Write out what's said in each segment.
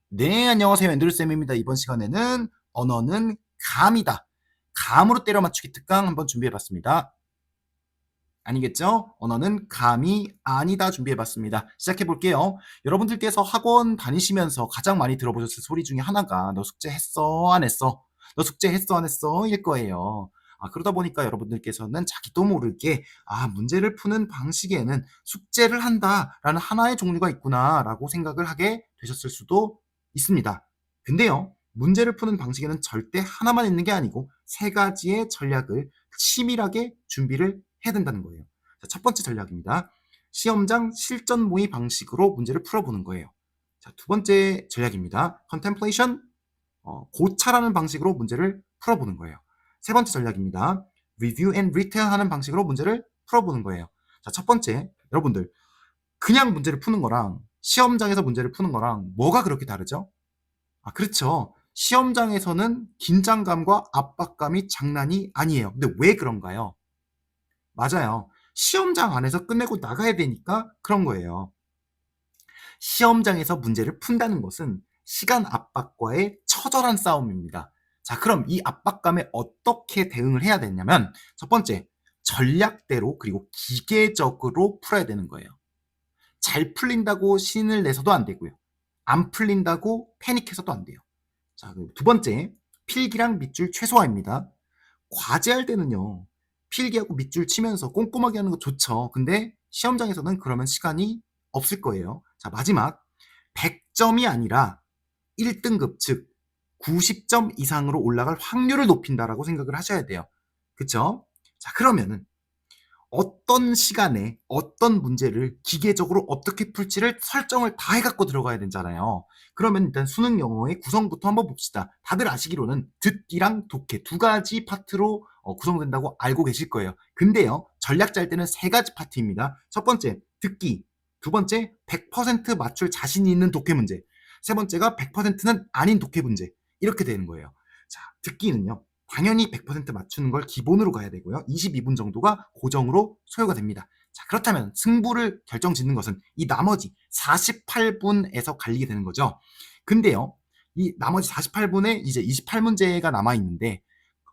네, 안녕하세요. 앤드류쌤입니다. 이번 시간에는 언어는 감이다. 감으로 때려 맞추기 특강 한번 준비해봤습니다. 아니겠죠? 언어는 감이 아니다 준비해봤습니다. 시작해볼게요. 여러분들께서 학원 다니시면서 가장 많이 들어보셨을 소리 중에 하나가 너 숙제 했어? 안 했어? 너 숙제 했어? 안 했어? 일 거예요. 그러다 보니까 여러분들께서는 자기도 모르게 문제를 푸는 방식에는 숙제를 한다라는 하나의 종류가 있구나라고 생각을 하게 되셨을 수도 있습니다. 근데요, 문제를 푸는 방식에는 절대 하나만 있는 게 아니고 세 가지의 전략을 치밀하게 준비를 해야 된다는 거예요. 자, 첫 번째 전략입니다. 시험장 실전 모의 방식으로 문제를 풀어보는 거예요. 자, 두 번째 전략입니다. contemplation, 고찰하는 방식으로 문제를 풀어보는 거예요. 세 번째 전략입니다. review and retell 하는 방식으로 문제를 풀어보는 거예요. 자, 첫 번째, 여러분들 그냥 문제를 푸는 거랑 시험장에서 문제를 푸는 거랑 뭐가 그렇게 다르죠? 그렇죠. 시험장에서는 긴장감과 압박감이 장난이 아니에요. 근데 왜 그런가요? 맞아요. 시험장 안에서 끝내고 나가야 되니까 그런 거예요. 시험장에서 문제를 푼다는 것은 시간 압박과의 처절한 싸움입니다. 자, 그럼 이 압박감에 어떻게 대응을 해야 되냐면 첫 번째, 전략대로 그리고 기계적으로 풀어야 되는 거예요. 잘 풀린다고 신을 내서도 안 되고요. 안 풀린다고 패닉해서도 안 돼요. 자, 그리고 두 번째, 필기랑 밑줄 최소화입니다. 과제할 때는요, 필기하고 밑줄 치면서 꼼꼼하게 하는 거 좋죠. 근데 시험장에서는 그러면 시간이 없을 거예요. 자, 마지막 100점이 아니라 1등급, 즉 90점 이상으로 올라갈 확률을 높인다라고 생각을 하셔야 돼요. 그쵸? 자, 그러면은 어떤 시간에 어떤 문제를 기계적으로 어떻게 풀지를 설정을 다 해갖고 들어가야 되잖아요. 그러면 일단 수능 영어의 구성부터 한번 봅시다. 다들 아시기로는 듣기랑 독해 두 가지 파트로 구성된다고 알고 계실 거예요. 근데요, 전략 짤 때는 세 가지 파트입니다. 첫 번째, 듣기. 두 번째, 100% 맞출 자신이 있는 독해 문제. 세 번째가 100%는 아닌 독해 문제. 이렇게 되는 거예요. 자, 듣기는요. 당연히 100% 맞추는 걸 기본으로 가야 되고요. 22분 정도가 고정으로 소요가 됩니다. 자, 그렇다면 승부를 결정짓는 것은 이 나머지 48분에서 갈리게 되는 거죠. 근데요, 이 나머지 48분에 이제 28문제가 남아있는데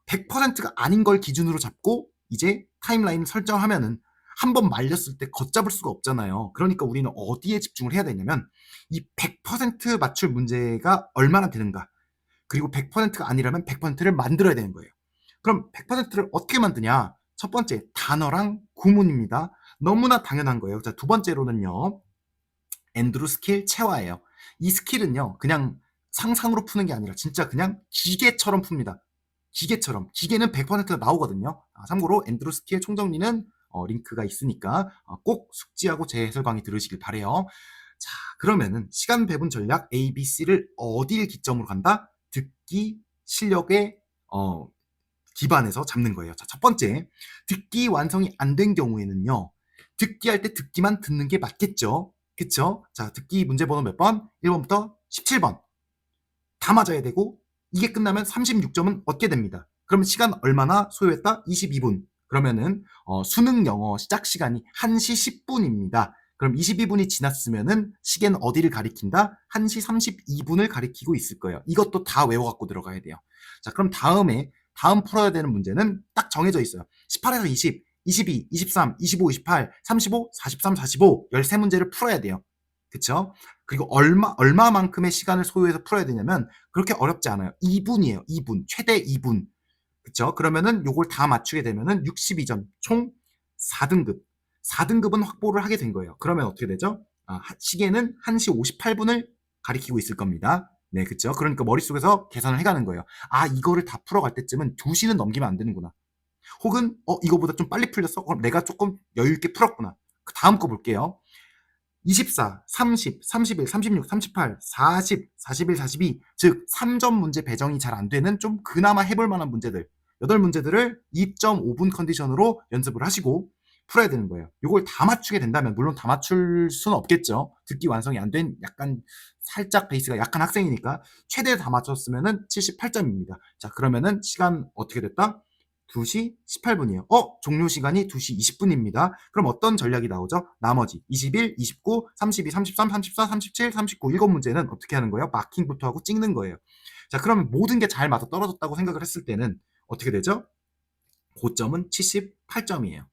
100%가 아닌 걸 기준으로 잡고 이제 타임라인을 설정하면은 한 번 말렸을 때 걷잡을 수가 없잖아요. 그러니까 우리는 어디에 집중을 해야 되냐면 이 100% 맞출 문제가 얼마나 되는가, 그리고 100%가 아니라면 100%를 만들어야 되는 거예요. 그럼 100%를 어떻게 만드냐? 첫 번째, 단어랑 구문입니다. 너무나 당연한 거예요. 자, 두 번째로는요, 앤드루 스킬 체화예요. 이 스킬은요, 그냥 상상으로 푸는 게 아니라 진짜 그냥 기계처럼 풉니다. 기계처럼. 기계는 100%가 나오거든요. 참고로 앤드루 스킬 총정리는 링크가 있으니까 꼭 숙지하고 제 해설 강의 들으시길 바래요. 자, 그러면은 시간 배분 전략 ABC를 어디를 기점으로 간다? 듣기 실력에 기반해서 잡는 거예요. 자, 첫 번째, 듣기 완성이 안 된 경우에는요, 듣기 할 때 듣기만 듣는 게 맞겠죠? 그쵸? 자, 듣기 문제 번호 몇 번? 1번부터 17번. 다 맞아야 되고, 이게 끝나면 36점은 얻게 됩니다. 그러면 시간 얼마나 소요했다? 22분. 그러면은 수능 영어 시작 시간이 1시 10분입니다. 그럼 22분이 지났으면은 시계는 어디를 가리킨다? 1시 32분을 가리키고 있을 거예요. 이것도 다 외워갖고 들어가야 돼요. 자, 그럼 다음 풀어야 되는 문제는 딱 정해져 있어요. 18에서 20, 22, 23, 25, 28, 35, 43, 45 13문제를 풀어야 돼요. 그쵸? 그리고 얼마만큼의 시간을 소요해서 풀어야 되냐면 그렇게 어렵지 않아요. 2분이에요. 2분. 최대 2분. 그쵸? 그러면은 요걸 다 맞추게 되면은 62점. 총 4등급. 4등급은 확보를 하게 된 거예요. 그러면 어떻게 되죠? 시계는 1시 58분을 가리키고 있을 겁니다. 네, 그쵸? 그러니까 머릿속에서 계산을 해가는 거예요. 이거를 다 풀어갈 때쯤은 2시는 넘기면 안 되는구나. 혹은, 이거보다 좀 빨리 풀렸어? 그럼 내가 조금 여유있게 풀었구나. 그 다음 거 볼게요. 24, 30, 31, 36, 38, 40, 41, 42, 즉 3점 문제 배정이 잘 안 되는 좀 그나마 해볼 만한 문제들 8문제들을 2.5분 컨디션으로 연습을 하시고 풀어야 되는 거예요. 이걸 다 맞추게 된다면, 물론 다 맞출 수는 없겠죠. 듣기 완성이 안 된 약간 살짝 베이스가 약한 학생이니까 최대 다 맞췄으면은 78점입니다. 자, 그러면은 시간 어떻게 됐다? 2시 18분이에요. 종료 시간이 2시 20분입니다. 그럼 어떤 전략이 나오죠? 나머지 21, 29, 32, 33, 34, 37, 39 일곱 문제는 어떻게 하는 거예요? 마킹부터 하고 찍는 거예요. 자, 그러면 모든 게 잘 맞아 떨어졌다고 생각을 했을 때는 어떻게 되죠? 고점은 78점이에요.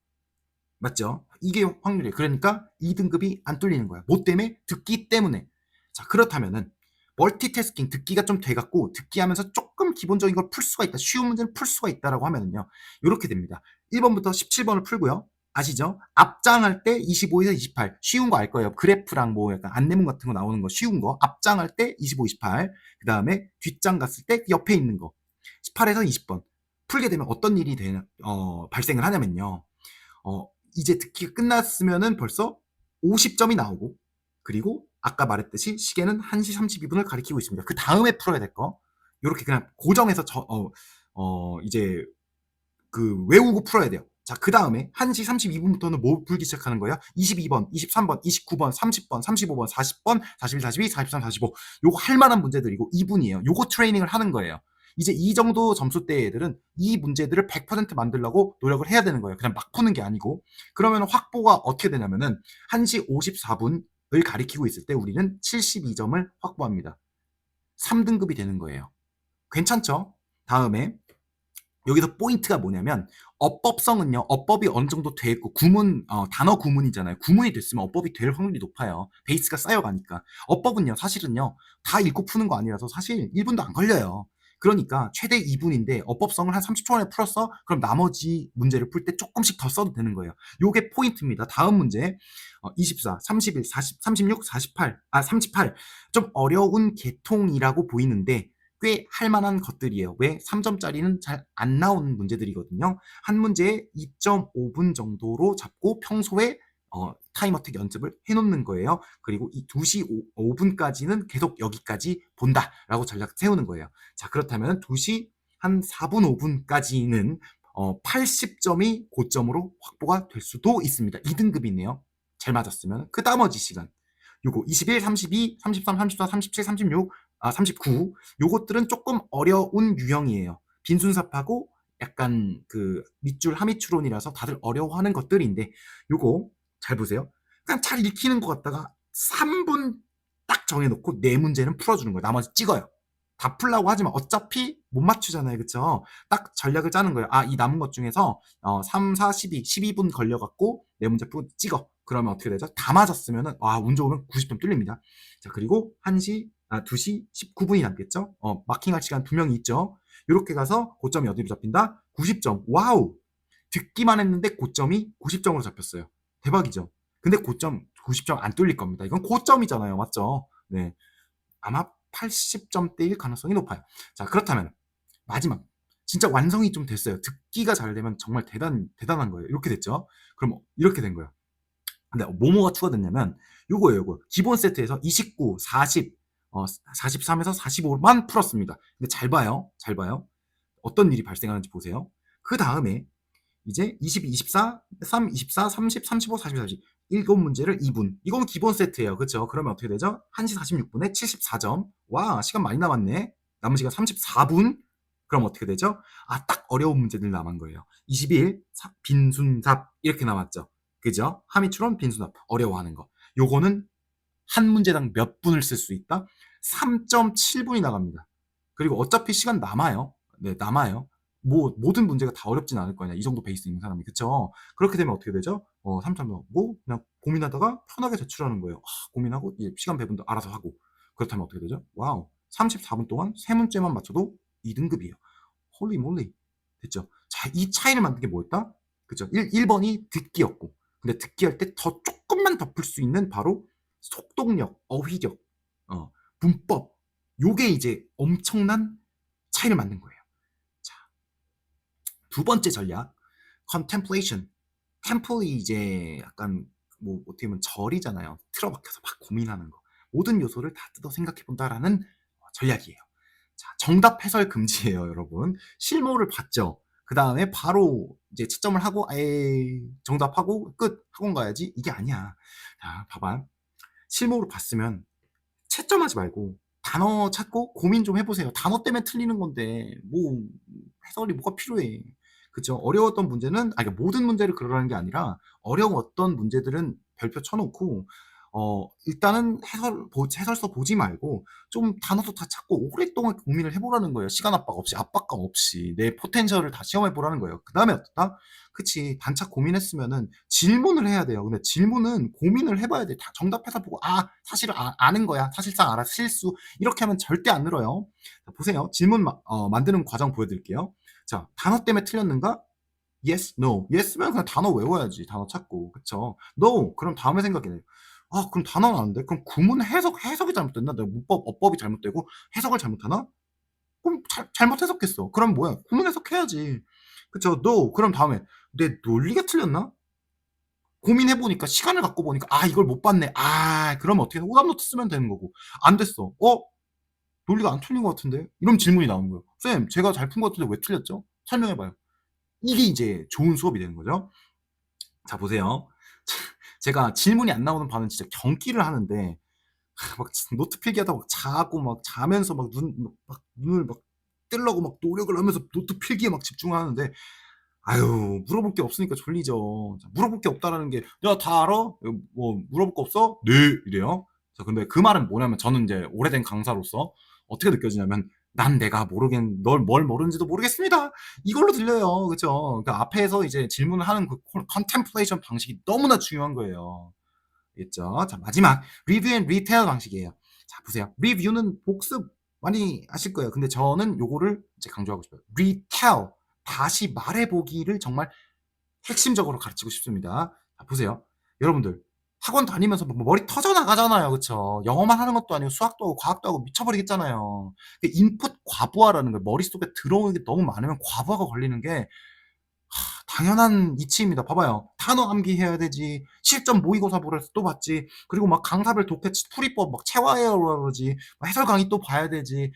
맞죠? 이게 확률이에요. 그러니까 2등급이 안 뚫리는 거야. 뭐 때문에? 듣기 때문에. 자, 그렇다면은 멀티태스킹 듣기가 좀 돼갖고 듣기 하면서 조금 기본적인 걸 풀 수가 있다. 쉬운 문제는 풀 수가 있다라고 하면은요. 이렇게 됩니다. 1번부터 17번을 풀고요. 아시죠? 앞장할 때 25에서 28. 쉬운 거 알 거예요. 그래프랑 뭐 약간 안내문 같은 거 나오는 거 쉬운 거. 앞장할 때 25, 28. 그 다음에 뒷장 갔을 때 옆에 있는 거. 18에서 20번. 풀게 되면 어떤 일이 발생을 하냐면요. 이제 듣기가 끝났으면은 벌써 50점이 나오고, 그리고 아까 말했듯이 시계는 1시 32분을 가리키고 있습니다. 그 다음에 풀어야 될 거, 이렇게 그냥 고정해서 이제 그 외우고 풀어야 돼요. 자, 그 다음에 1시 32분부터는 뭐 풀기 시작하는 거예요? 22번, 23번, 29번, 30번, 35번, 40번, 41, 42, 43, 45. 요거 할 만한 문제들이고 2분이에요. 요거 트레이닝을 하는 거예요. 이제 이 정도 점수대 애들은 이 문제들을 100% 만들려고 노력을 해야 되는 거예요. 그냥 막 푸는 게 아니고. 그러면 확보가 어떻게 되냐면은 1시 54분을 가리키고 있을 때 우리는 72점을 확보합니다. 3등급이 되는 거예요. 괜찮죠? 다음에 여기서 포인트가 뭐냐면 어법성은요. 어법이 어느 정도 돼 있고 구문 단어 구문이잖아요. 구문이 됐으면 어법이 될 확률이 높아요. 베이스가 쌓여가니까. 어법은요. 사실은요. 다 읽고 푸는 거 아니라서 사실 1분도 안 걸려요. 그러니까 최대 2분인데 어법성을 한 30초 안에 풀었어? 그럼 나머지 문제를 풀 때 조금씩 더 써도 되는 거예요. 요게 포인트입니다. 다음 문제 24, 31, 40, 36, 48, 38. 좀 어려운 계통이라고 보이는데 꽤 할만한 것들이에요. 왜? 3점짜리는 잘 안 나오는 문제들이거든요. 한 문제에 2.5분 정도로 잡고 평소에 타임어택 연습을 해놓는 거예요. 그리고 이 2시 5분까지는 계속 여기까지 본다라고 전략 세우는 거예요. 자, 그렇다면 2시 한 4분, 5분까지는 80점이 고점으로 확보가 될 수도 있습니다. 2등급이네요. 잘 맞았으면. 그 나머지 시간. 요거 21, 32, 33, 34, 37, 36, 39 요것들은 조금 어려운 유형이에요. 빈순삽하고 약간 그 밑줄 하미추론이라서 다들 어려워하는 것들인데 요거 잘 보세요. 그냥 잘 읽히는 것 같다가 3분 딱 정해놓고 네 문제는 풀어주는 거예요. 나머지 찍어요. 다 풀라고 하지만 어차피 못 맞추잖아요. 그쵸? 딱 전략을 짜는 거예요. 이 남은 것 중에서 3, 4, 12분 걸려갖고 네 문제 풀고 찍어. 그러면 어떻게 되죠? 다 맞았으면은 운 좋으면 90점 뚫립니다. 자, 그리고 2시 19분이 남겠죠? 마킹할 시간 2명이 있죠? 이렇게 가서 고점이 어디로 잡힌다? 90점. 와우! 듣기만 했는데 고점이 90점으로 잡혔어요. 대박이죠? 근데 고점 90점 안 뚫릴 겁니다. 이건 고점이잖아요. 맞죠? 네. 아마 80점대일 가능성이 높아요. 자, 그렇다면 마지막. 진짜 완성이 좀 됐어요. 듣기가 잘 되면 정말 대단한 거예요. 이렇게 됐죠? 그럼 이렇게 된 거예요. 근데 뭐뭐가 추가됐냐면 요거예요. 요거. 기본 세트에서 29, 40, 43에서 45만 풀었습니다. 근데 잘 봐요. 잘 봐요. 어떤 일이 발생하는지 보세요. 그 다음에 이제 22, 24, 3, 24, 30, 35, 40, 40. 일곱 문제를 2분. 이건 기본 세트예요. 그렇죠? 그러면 어떻게 되죠? 1시 46분에 74점. 와, 시간 많이 남았네. 남은 시간 34분. 그럼 어떻게 되죠? 딱 어려운 문제들 남은 거예요. 21, 빈순삽 이렇게 남았죠. 그죠? 하미추론, 빈순삽 어려워하는 거. 요거는 한 문제당 몇 분을 쓸 수 있다? 3.7분이 나갑니다. 그리고 어차피 시간 남아요. 네, 남아요. 뭐 모든 문제가 다 어렵진 않을 거냐. 이 정도 베이스 있는 사람이. 그쵸? 그렇게 되면 어떻게 되죠? 3점 넘고 그냥 고민하다가 편하게 제출하는 거예요. 고민하고 시간 배분도 알아서 하고. 그렇다면 어떻게 되죠? 와우. 34분 동안 3문제만 맞춰도 2등급이에요. 홀리 몰리. 됐죠? 자, 이 차이를 만든 게 뭐였다? 그죠? 1번이 듣기였고. 근데 듣기 할 때 더 조금만 더 풀 수 있는 바로 속독력, 어휘력, 문법. 요게 이제 엄청난 차이를 만든 거예요. 자, 두 번째 전략, contemplation. 템플이 이제 약간 뭐 어떻게 보면 절이잖아요. 틀어박혀서 막 고민하는 거. 모든 요소를 다 뜯어 생각해 본다라는 전략이에요. 자, 정답 해설 금지예요, 여러분. 실무를 봤죠. 그 다음에 바로 이제 채점을 하고, 정답하고 끝 학원 가야지. 이게 아니야. 자, 봐봐. 실무를 봤으면 채점하지 말고 단어 찾고 고민 좀 해보세요. 단어 때문에 틀리는 건데 뭐 해설이 뭐가 필요해. 그쵸. 어려웠던 문제는 그러니까 모든 문제를 그러라는 게 아니라 어려웠던 문제들은 별표 쳐 놓고 일단은 해설서 보지 말고 좀 단어도 다 찾고 오랫동안 고민을 해 보라는 거예요. 시간 압박 없이 압박감 없이 내 포텐셜을 다 시험해 보라는 거예요. 그다음에 어떻다? 그치. 반짝 고민했으면은 질문을 해야 돼요. 근데 질문은 고민을 해 봐야 돼. 다 정답해서 보고 '아 사실은 아는 거야. 사실상 알아. 실수.' 이렇게 하면 절대 안 늘어요. 자 보세요. 질문 만드는 과정 보여 드릴게요. 자 단어 때문에 틀렸는가? yes, no. yes면 그냥 단어 외워야지. 단어 찾고. 그쵸? no. 그럼 다음에 생각해. 그럼 단어는 아는데? 그럼 구문 해석이 잘못됐나? 내가 문법, 어법이 잘못되고 해석을 잘못하나? 그럼 잘못 해석했어. 그럼 뭐야? 구문 해석해야지. 그쵸? no. 그럼 다음에 내 논리가 틀렸나? 고민해 보니까 시간을 갖고 보니까 이걸 못 봤네. 그러면 어떻게 해? 오답 노트 쓰면 되는 거고. 안 됐어. 논리가 안 틀린 것 같은데? 이런 질문이 나오는 거예요. 쌤, 제가 잘 푼 것 같은데 왜 틀렸죠? 설명해 봐요. 이게 이제 좋은 수업이 되는 거죠. 자 보세요. 제가 질문이 안 나오는 반은 진짜 경기를 하는데 막 노트 필기하다가 막 자고 막 자면서 막 눈을 막 뜨려고 막 노력을 하면서 노트 필기에 막 집중하는데 아유 물어볼 게 없으니까 졸리죠. 자 물어볼 게 없다라는 게 "야 다 알아? 뭐 물어볼 거 없어?" "네." 이래요. 자 근데 그 말은 뭐냐면 저는 인제 오래된 강사로서 어떻게 느껴지냐면 "난 내가 뭘 모르는지도 모르겠습니다." 이걸로 들려요. 그쵸? 그러니까 앞에서 이제 질문을 하는 그 컨템플레이션 방식이 너무나 중요한 거예요. 알겠죠? 자 마지막 리뷰 앤 리테일 방식이에요. 자 보세요. 리뷰는 복습 많이 하실 거예요. 근데 저는 요거를 이제 강조하고 싶어요. 리텔 다시 말해 보기를 정말 핵심적으로 가르치고 싶습니다. 자 보세요. 여러분들 학원 다니면서 뭐 머리 터져 나가잖아요. 그쵸? 영어만 하는 것도 아니고 수학도 하고 과학도 하고 미쳐 버리겠잖아요. 그 인풋 과부하라는 거예요. 머릿속에 들어오는 게 너무 많으면 과부하가 걸리는 게 당연한 이치입니다. 봐봐요. 단어 암기해야 되지. 실전 모의고사 보러 또 봤지. 그리고 막 강사별 독해 풀이법 막 체화해야 그러지. 해설 강의 또 봐야 되지.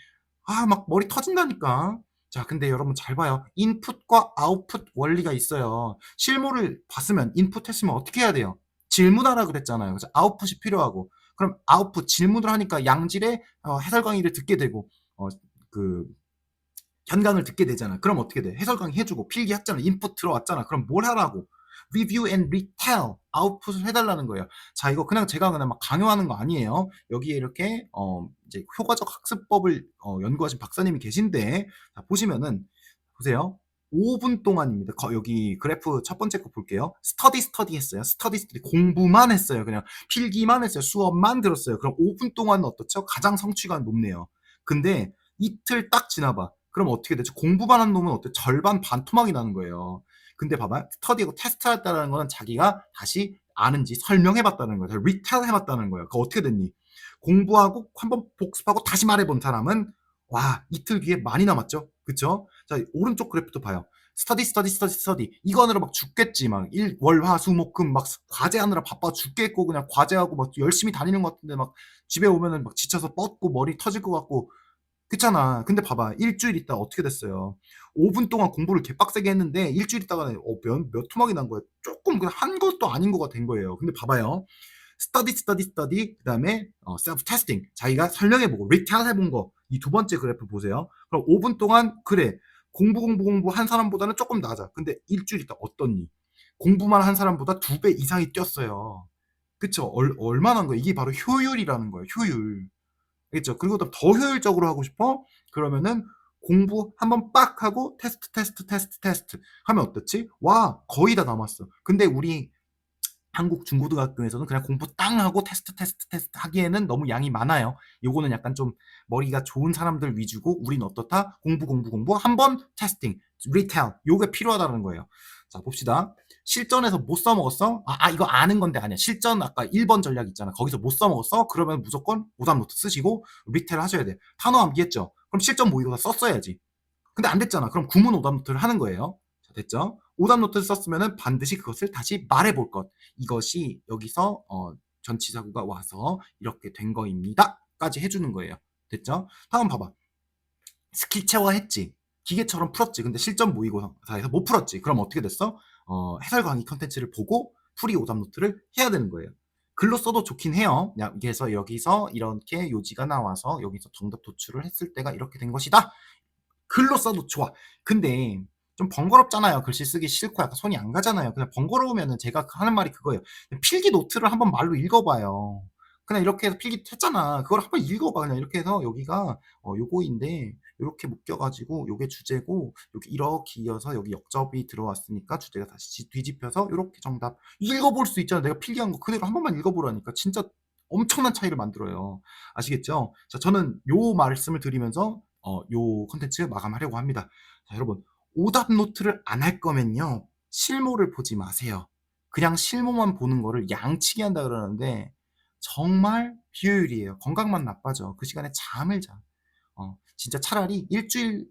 막 머리 터진다니까. 자, 근데 여러분 잘 봐요. 인풋과 아웃풋 원리가 있어요. 실물을 봤으면 인풋 했으면 어떻게 해야 돼요? 질문하라 그랬잖아요. 그래서 아웃풋이 필요하고. 그럼 아웃풋 질문을 하니까 양질의 해설 강의를 듣게 되고 어, 그 현강을 듣게 되잖아. 그럼 어떻게 돼? 해설 강의 해주고 필기했잖아. 인풋 들어왔잖아. 그럼 뭘 하라고? Review and retell 아웃풋을 해달라는 거예요. 자, 이거 제가 그냥 막 강요하는 거 아니에요. 여기에 이렇게 이제 효과적 학습법을 연구하신 박사님이 계신데 자, 보시면은 보세요. 5분 동안입니다. 여기 그래프 첫 번째 거 볼게요. 스터디 했어요. 스터디 공부만 했어요. 그냥 필기만 했어요. 수업만 들었어요. 그럼 5분 동안은 어떻죠? 가장 성취가 높네요. 근데 이틀 딱 지나봐. 그럼 어떻게 되죠? 공부만 한 놈은 어때? 절반 반토막이 나는 거예요. 근데 봐봐. 스터디하고 테스트했다는 거는 자기가 다시 아는지 설명해봤다는 거예요. 리텔 해봤다는 거예요. 그거 어떻게 됐니? 공부하고 한번 복습하고 다시 말해본 사람은 와 이틀 뒤에 많이 남았죠. 그쵸? 자 오른쪽 그래프도 봐요. 스터디 이거 하느라 막 죽겠지. 막 월화수목금 막 과제하느라 바빠 죽겠고 그냥 과제하고 막 열심히 다니는 것 같은데 막 집에 오면은 막 지쳐서 뻗고 머리 터질 것 같고 그렇잖아. 근데 봐봐. 일주일 있다가 어떻게 됐어요? 5분 동안 공부를 개빡세게 했는데 일주일 있다가 몇 토막이 난 거예요. 조금 그냥 한 것도 아닌 거가 된 거예요. 근데 봐봐요. 스터디 그다음에 셀프 테스팅 자기가 설명해 보고 리텔 해본 거 이 두 번째 그래프 보세요. 그럼 5분 동안 그래 공부 한 사람보다는 조금 낮아. 근데 일주일 있다 어떻니? 공부만 한 사람보다 2배 이상이 뛰었어요. 그쵸? 얼마나 한 거예요? 이게 바로 효율이라는 거예요. 효율. 알겠죠? 그리고 더 효율적으로 하고 싶어? 그러면은 공부 한번 빡 하고 테스트 하면 어떻지? 와 거의 다 남았어. 근데 우리 한국 중고등학교에서는 그냥 공부 땅 하고 테스트 하기에는 너무 양이 많아요. 요거는 약간 좀 머리가 좋은 사람들 위주고 우린 어떻다? 공부 한번 테스팅, 리테일 요게 필요하다는 거예요. 자 봅시다. 실전에서 못 써먹었어? 이거 아는 건데 아니야. 실전 아까 1번 전략 있잖아. 거기서 못 써먹었어? 그러면 무조건 오답 노트 쓰시고 리테일 하셔야 돼. 단어 암기했죠? 그럼 실전 모의고사 썼어야지. 근데 안 됐잖아. 그럼 구문 오답 노트를 하는 거예요. 자, 됐죠? 오답 노트를 썼으면 반드시 그것을 다시 말해볼 것. 이것이 여기서 전치사구가 와서 이렇게 된 거입니다. 까지 해주는 거예요. 됐죠? 다음 봐봐. 스킬 체화했지. 기계처럼 풀었지. 근데 실전 모의고사에서 못 풀었지. 그럼 어떻게 됐어? 해설 강의 컨텐츠를 보고 풀이 오답 노트를 해야 되는 거예요. 글로 써도 좋긴 해요. 그래서 여기서 이렇게 요지가 나와서 여기서 정답 도출을 했을 때가 이렇게 된 것이다. 글로 써도 좋아. 근데 좀 번거롭잖아요. 글씨 쓰기 싫고 약간 손이 안 가잖아요. 그냥 번거로우면은 제가 하는 말이 그거예요. 필기 노트를 한번 말로 읽어봐요. 그냥 이렇게 해서 필기 했잖아. 그걸 한번 읽어봐. 그냥 이렇게 해서 여기가 요거인데 요렇게 묶여가지고 요게 주제고 여기 이렇게 이어서 여기 역접이 들어왔으니까 주제가 다시 뒤집혀서 요렇게 정답 읽어볼 수 있잖아. 내가 필기한 거 그대로 한 번만 읽어보라니까. 진짜 엄청난 차이를 만들어요. 아시겠죠? 자, 저는 요 말씀을 드리면서 요 컨텐츠 마감하려고 합니다. 자, 여러분 오답 노트를 안 할 거면요. 실무를 보지 마세요. 그냥 실무만 보는 거를 양치기 한다 그러는데 정말 비효율이에요. 건강만 나빠져. 그 시간에 잠을 자. 진짜 차라리 일주일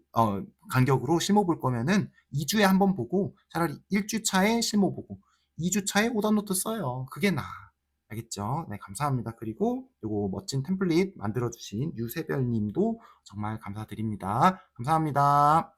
간격으로 실무 볼 거면은 2주에 한 번 보고 차라리 1주 차에 실무 보고 2주 차에 오답 노트 써요. 그게 나아. 알겠죠? 네, 감사합니다. 그리고 요거 멋진 템플릿 만들어 주신 유세별 님도 정말 감사드립니다. 감사합니다.